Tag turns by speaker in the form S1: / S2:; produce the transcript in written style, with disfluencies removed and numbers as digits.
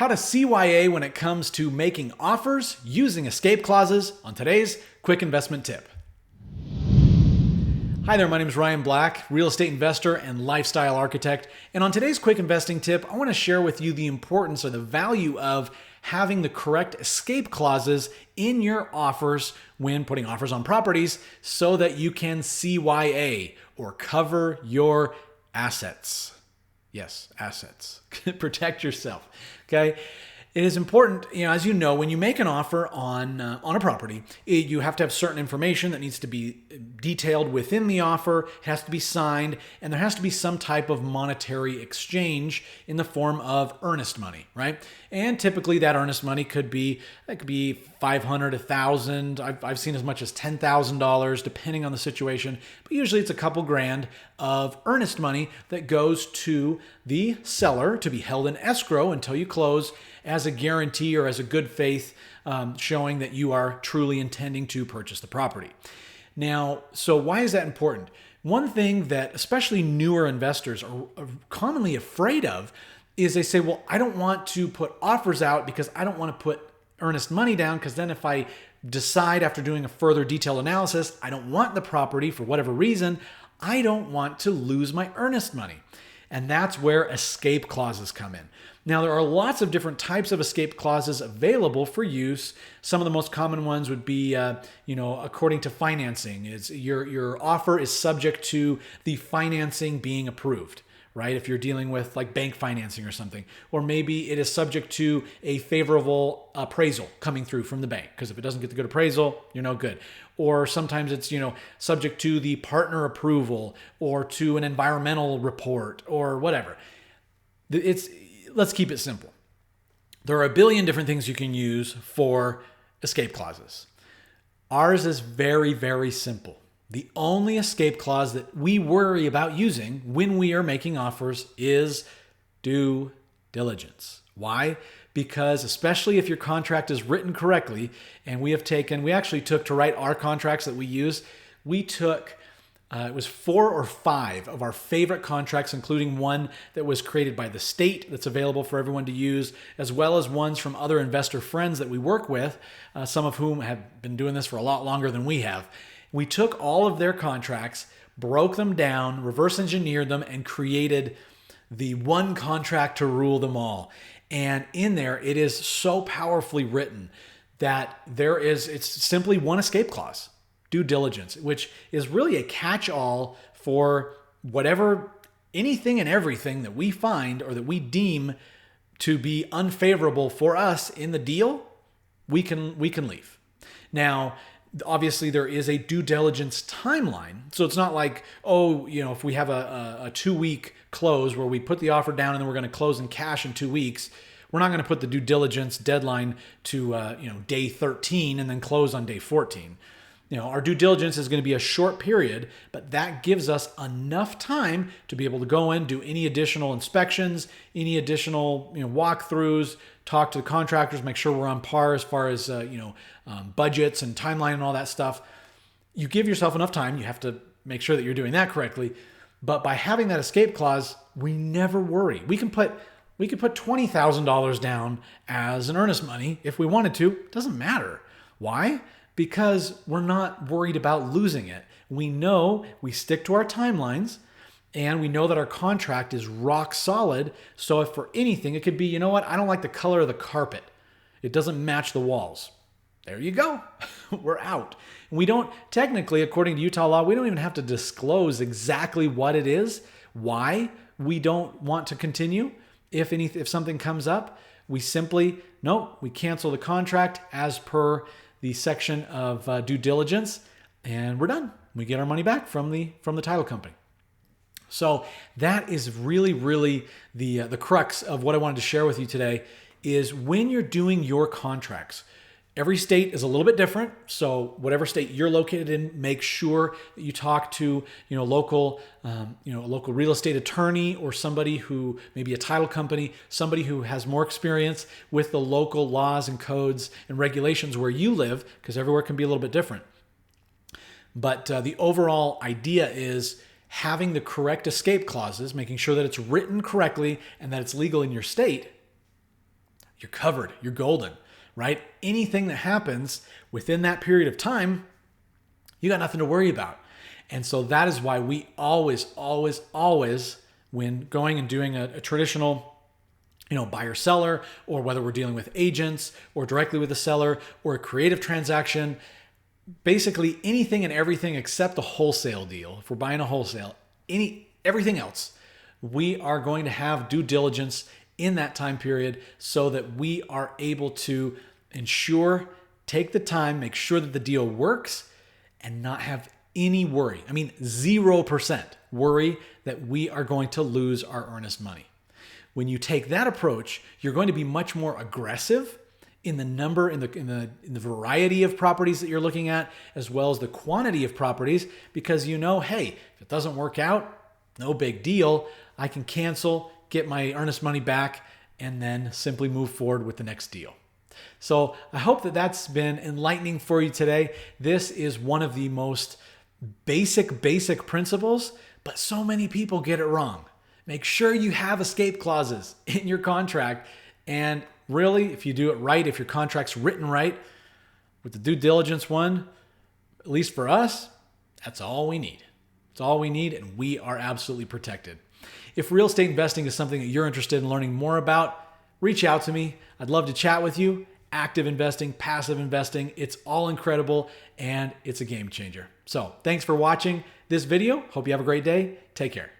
S1: How to CYA when it comes to making offers using escape clauses on today's quick investment tip. Hi there, my name is Ryan Black, real estate investor and lifestyle architect. And on today's quick investing tip, I want to share with you the importance or the value of having the correct escape clauses in your offers when putting offers on properties so that you can CYA or cover your assets. Yes, assets. Protect yourself. Okay. It is important, as you know, when you make an offer on a property, you have to have certain information that needs to be detailed within the offer. It has to be signed, and there has to be some type of monetary exchange in the form of earnest money, right? And typically that earnest money could be $500, $1,000. I've seen as much as $10,000, depending on the situation. But usually it's a couple grand of earnest money that goes to the seller to be held in escrow until you close, as a guarantee or as a good faith showing that you are truly intending to purchase the property. Now, so why is that important? One thing that especially newer investors are commonly afraid of is they say, well, I don't want to put offers out because I don't want to put earnest money down, because then if I decide after doing a further detailed analysis, I don't want the property for whatever reason, I don't want to lose my earnest money. And that's where escape clauses come in. Now, there are lots of different types of escape clauses available for use. Some of the most common ones would be, according to financing, is your offer is subject to the financing being approved, right? If you're dealing with like bank financing or something, or maybe it is subject to a favorable appraisal coming through from the bank, because if it doesn't get the good appraisal, you're no good. Or sometimes it's, subject to the partner approval or to an environmental report or whatever. Let's keep it simple. There are a billion different things you can use for escape clauses. Ours is very, very simple. The only escape clause that we worry about using when we are making offers is due diligence. Why? Because especially if your contract is written correctly, and we actually took to write our contracts that we use, we took it was 4 or 5 of our favorite contracts, including one that was created by the state that's available for everyone to use, as well as ones from other investor friends that we work with, some of whom have been doing this for a lot longer than we have. We took all of their contracts, broke them down, reverse engineered them, and created the one contract to rule them all. And in there, it is so powerfully written that it's simply one escape clause. Due diligence, which is really a catch-all for anything and everything that we find or that we deem to be unfavorable for us in the deal, we can leave. Now, obviously there is a due diligence timeline. So it's not like, if we have a 2-week close where we put the offer down and then we're going to close in cash in 2 weeks, we're not going to put the due diligence deadline to day 13 and then close on day 14. Our due diligence is going to be a short period, but that gives us enough time to be able to go in, do any additional inspections, any additional walkthroughs, talk to the contractors, make sure we're on par as far as budgets and timeline and all that stuff. You give yourself enough time. You have to make sure that you're doing that correctly. But by having that escape clause, we never worry. We can put $20,000 down as an earnest money if we wanted to. It doesn't matter. Why? Because we're not worried about losing it. We know we stick to our timelines, and we know that our contract is rock solid. So if for anything, it could be, I don't like the color of the carpet. It doesn't match the walls. There you go. We're out. We don't, technically, according to Utah law, we don't even have to disclose exactly what it is, why we don't want to continue. If something comes up, we simply, we cancel the contract as per the section of due diligence, and we're done. We get our money back from the title company. So that is really, really the crux of what I wanted to share with you today is when you're doing your contracts. Every state is a little bit different. So whatever state you're located in, make sure that you talk to local real estate attorney or somebody who maybe a title company, somebody who has more experience with the local laws and codes and regulations where you live, because everywhere can be a little bit different. But the overall idea is having the correct escape clauses, making sure that it's written correctly and that it's legal in your state. you're covered, you're golden, right? Anything that happens within that period of time, you got nothing to worry about. And so that is why we always, when going and doing a traditional, buyer seller, or whether we're dealing with agents or directly with the seller or a creative transaction, basically anything and everything except a wholesale deal. If we're buying a wholesale, everything else, we are going to have due diligence in that time period so that we are able to take the time, make sure that the deal works, and not have any worry. 0% worry that we are going to lose our earnest money. When you take that approach, you're going to be much more aggressive in the number, in the variety of properties that you're looking at, as well as the quantity of properties, because hey, if it doesn't work out, no big deal. I can cancel, get my earnest money back, and then simply move forward with the next deal. So I hope that that's been enlightening for you today. This is one of the most basic principles, but so many people get it wrong. Make sure you have escape clauses in your contract. And really, if you do it right, if your contract's written right, with the due diligence one, at least for us, that's all we need. It's all we need, and we are absolutely protected. If real estate investing is something that you're interested in learning more about, reach out to me. I'd love to chat with you. Active investing, passive investing, it's all incredible, and it's a game changer. So thanks for watching this video. Hope you have a great day. Take care.